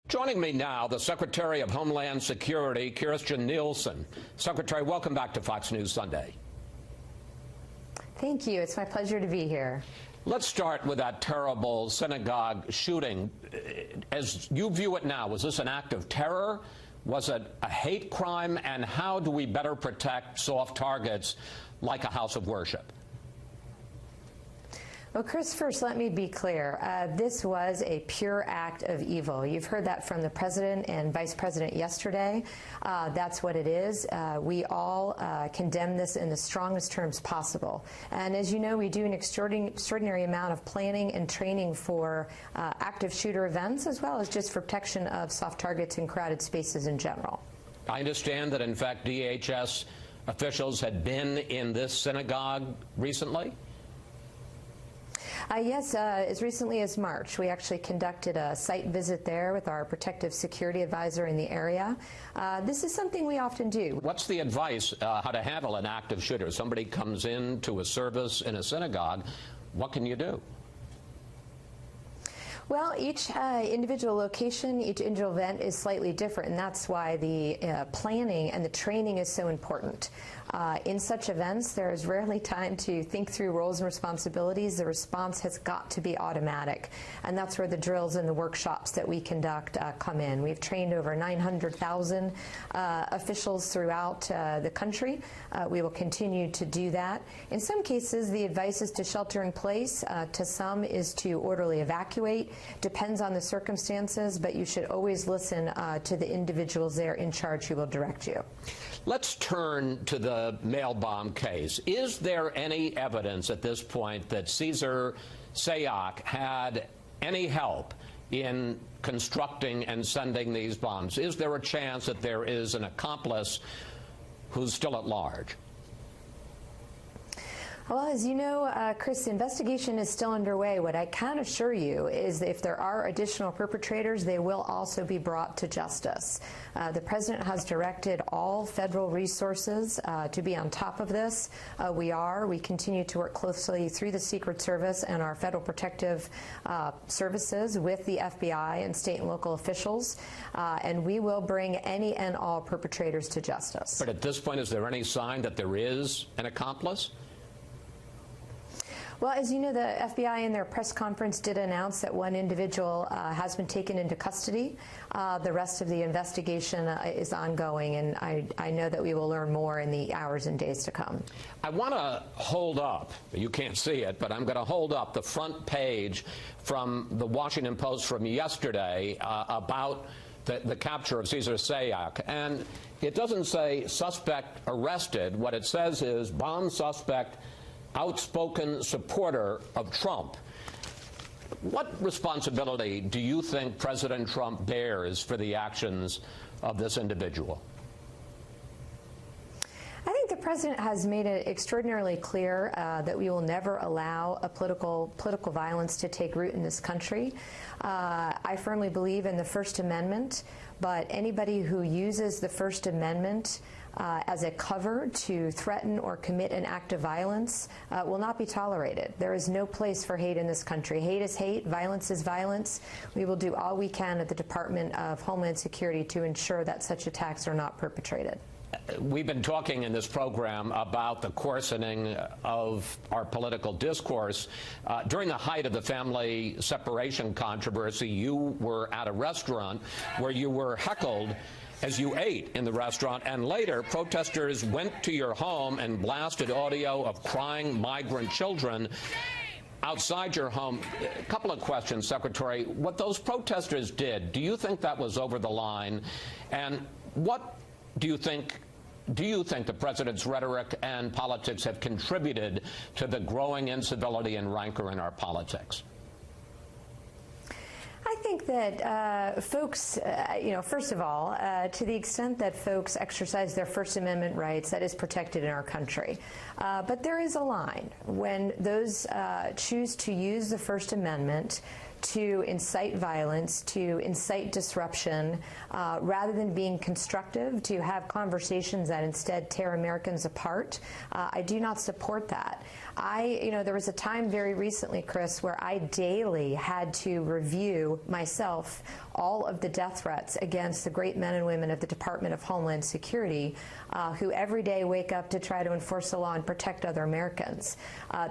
Joining me now, the Secretary of Homeland Security, Kirstjen Nielsen. Secretary, welcome back to Fox News Sunday. Thank you. It's my pleasure to be here. Let's start with that terrible synagogue shooting. As you view it now, was this an act of terror? Was it a hate crime? And how do we better protect soft targets like a house of worship? Well, Chris, first, let me be clear. This was a pure act of evil. You've heard that from the president and vice president yesterday. That's what it is. We all condemn this in the strongest terms possible. And as you know, we do an extraordinary amount of planning and training for active shooter events, as well as just for protection of soft targets in crowded spaces in general. I understand that, in fact, DHS officials had been in this synagogue recently? Yes, as recently as March, we actually conducted a site visit there with our protective security advisor in the area. This is something we often do. What's the advice how to handle an active shooter? Somebody comes in to a service in a synagogue. What can you do? Well, each individual location, each individual event is slightly different, and that's why the planning and the training is so important. In such events, there is rarely time to think through roles and responsibilities. The response has got to be automatic, and that's where the drills and the workshops that we conduct come in. We've trained over 900,000 officials throughout the country. We will continue to do that. In some cases, the advice is to shelter in place. To some is to orderly evacuate. Depends on the circumstances, but you should always listen to the individuals there in charge who will direct you. Let's turn to the mail bomb case. Is there any evidence at this point that Cesar Sayoc had any help in constructing and sending these bombs? Is there a chance that there is an accomplice who's still at large? Well, as you know, Chris, the investigation is still underway. What I can assure you is that if there are additional perpetrators, they will also be brought to justice. The president has directed all federal resources to be on top of this. We continue to work closely through the Secret Service and our federal protective services with the FBI and state and local officials, and we will bring any and all perpetrators to justice. But at this point, is there any sign that there is an accomplice? Well, as you know, the FBI in their press conference did announce that one individual has been taken into custody. The rest of the investigation is ongoing, and I know that we will learn more in the hours and days to come. I want to hold up, you can't see it, but I'm going to hold up the front page from the Washington Post from yesterday about the capture of Cesar Sayoc. And it doesn't say suspect arrested. What it says is bomb suspect outspoken supporter of Trump. What responsibility do you think President Trump bears for the actions of this individual? I think the president has made it extraordinarily clear that we will never allow a political violence to take root in this country. I firmly believe in the First Amendment, but anybody who uses the First Amendment as a cover to threaten or commit an act of violence will not be tolerated. There is no place for hate in this country. Hate is hate. Violence is violence. We will do all we can at the Department of Homeland Security to ensure that such attacks are not perpetrated. We've been talking in this program about the coarsening of our political discourse. During the height of the family separation controversy, you were at a restaurant where you were heckled as you ate in the restaurant, and later protesters went to your home and blasted audio of crying migrant children outside your home. A couple of questions, Secretary. What those protesters did, do you think that was over the line? And what do you think the president's rhetoric and politics have contributed to the growing incivility and rancor in our politics? I think that folks, first of all, to the extent that folks exercise their First Amendment rights, that is protected in our country. But there is a line when those choose to use the First Amendment to incite violence, to incite disruption, rather than being constructive, to have conversations that instead tear Americans apart. I do not support that. There was a time very recently, Chris, where I daily had to review myself all of the death threats against the great men and women of the Department of Homeland Security who every day wake up to try to enforce the law and protect other Americans.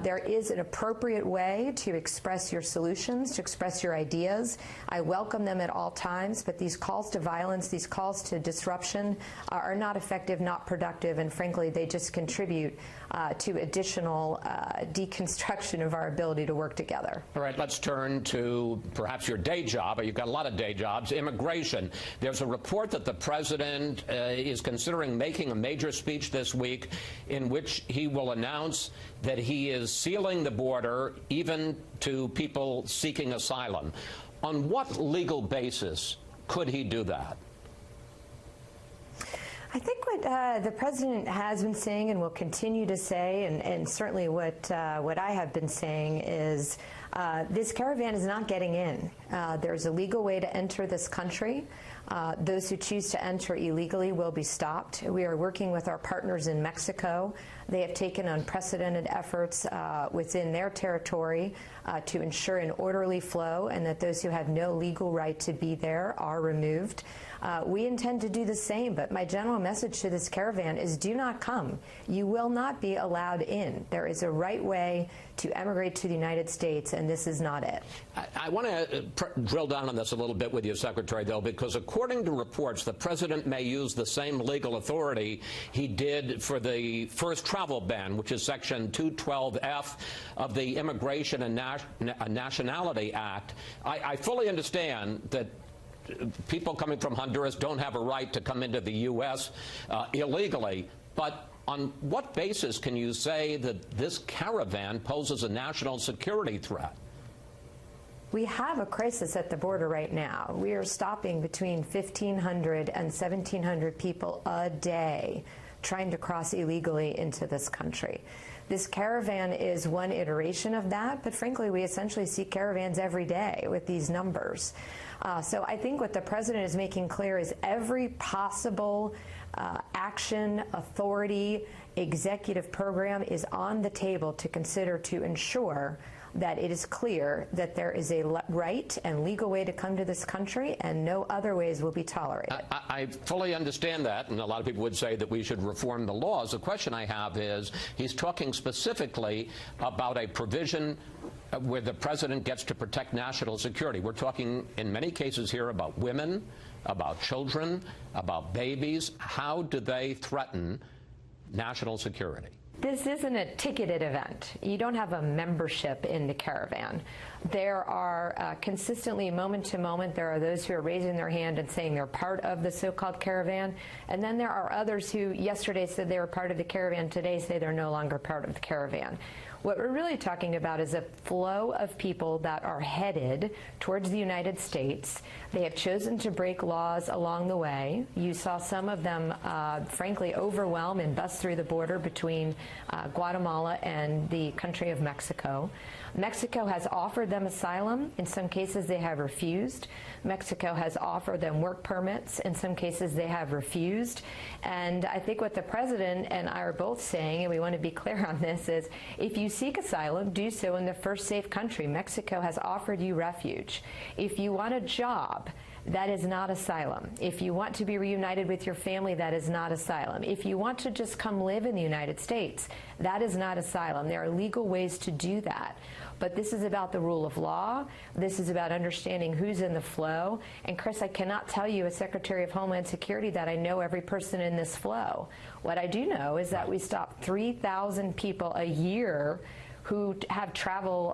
There is an appropriate way to express your solutions, to express your ideas. I welcome them at all times, but these calls to violence, these calls to disruption are not effective, not productive, and frankly, they just contribute to additional deconstruction of our ability to work together. All right, let's turn to perhaps your day job. You've got a lot of day jobs, immigration. There's a report that the president is considering making a major speech this week in which he will announce that he is sealing the border even to people seeking asylum. On what legal basis could he do that? I think what the president has been saying and will continue to say, and certainly what I have been saying, is this caravan is not getting in. There's a legal way to enter this country. Those who choose to enter illegally will be stopped. We are working with our partners in Mexico. They have taken unprecedented efforts within their territory to ensure an orderly flow and that those who have no legal right to be there are removed. We intend to do the same, but my general message to this caravan is do not come. You will not be allowed in. There is a right way to emigrate to the United States, and this is not it. I want to drill down on this a little bit with you, Secretary, though, because according to reports, the president may use the same legal authority he did for the first travel ban, which is Section 212F of the Immigration and Nationality Act. I fully understand that people coming from Honduras don't have a right to come into the U.S. Illegally, but on what basis can you say that this caravan poses a national security threat? We have a crisis at the border right now. We are stopping between 1,500 and 1,700 people a day trying to cross illegally into this country. This caravan is one iteration of that, but frankly, we essentially see caravans every day with these numbers. So I think what the president is making clear is every possible action, authority, executive program is on the table to consider to ensure that it is clear that there is a right and legal way to come to this country and no other ways will be tolerated. I fully understand that, and a lot of people would say that we should reform the laws. The question I have is, he's talking specifically about a provision where the president gets to protect national security. We're talking in many cases here about women, about children, about babies. How do they threaten national security? This isn't a ticketed event. You don't have a membership in the caravan. There are consistently, moment to moment, there are those who are raising their hand and saying they're part of the so-called caravan, and then there are others who yesterday said they were part of the caravan, today say they're no longer part of the caravan. What we're really talking about is a flow of people that are headed towards the United States. They have chosen to break laws along the way. You saw some of them, frankly, overwhelm and bust through the border between Guatemala and the country of Mexico. Mexico has offered them asylum. In some cases, they have refused. Mexico has offered them work permits. In some cases, they have refused. And I think what the president and I are both saying, and we want to be clear on this, is if you seek asylum, do so in the first safe country. Mexico has offered you refuge. If you want a job, that is not asylum. If you want to be reunited with your family, that is not asylum. If you want to just come live in the United States, that is not asylum. There are legal ways to do that. But this is about the rule of law. This is about understanding who's in the flow. And Chris, I cannot tell you as Secretary of Homeland Security that I know every person in this flow. What I do know is that we stop 3,000 people a year who have travel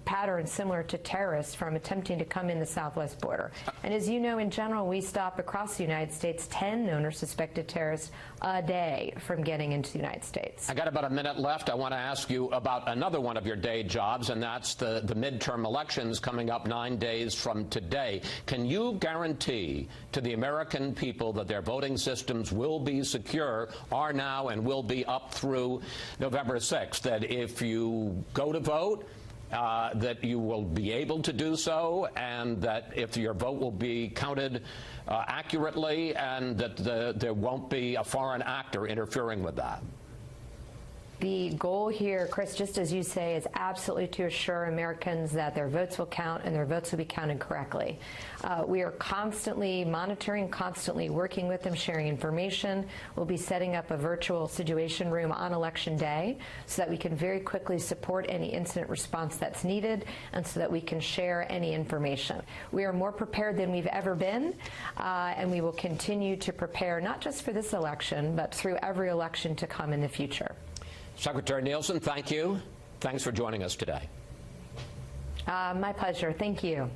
patterns similar to terrorists from attempting to come in the southwest border. And as you know, in general, we stop across the United States 10 known or suspected terrorists a day from getting into the United States. I got about a minute left. I want to ask you about another one of your day jobs, and that's the midterm elections coming up 9 days from today. Can you guarantee to the American people that their voting systems will be secure, are now, and will be up through November 6th, that if you go to vote, that you will be able to do so, and that if your vote will be counted accurately, and that there won't be a foreign actor interfering with that? The goal here, Chris, just as you say, is absolutely to assure Americans that their votes will count and their votes will be counted correctly. We are constantly monitoring, constantly working with them, sharing information. We'll be setting up a virtual situation room on Election Day so that we can very quickly support any incident response that's needed and so that we can share any information. We are more prepared than we've ever been, and we will continue to prepare not just for this election, but through every election to come in the future. Secretary Nielsen, thank you. Thanks for joining us today. My pleasure. Thank you.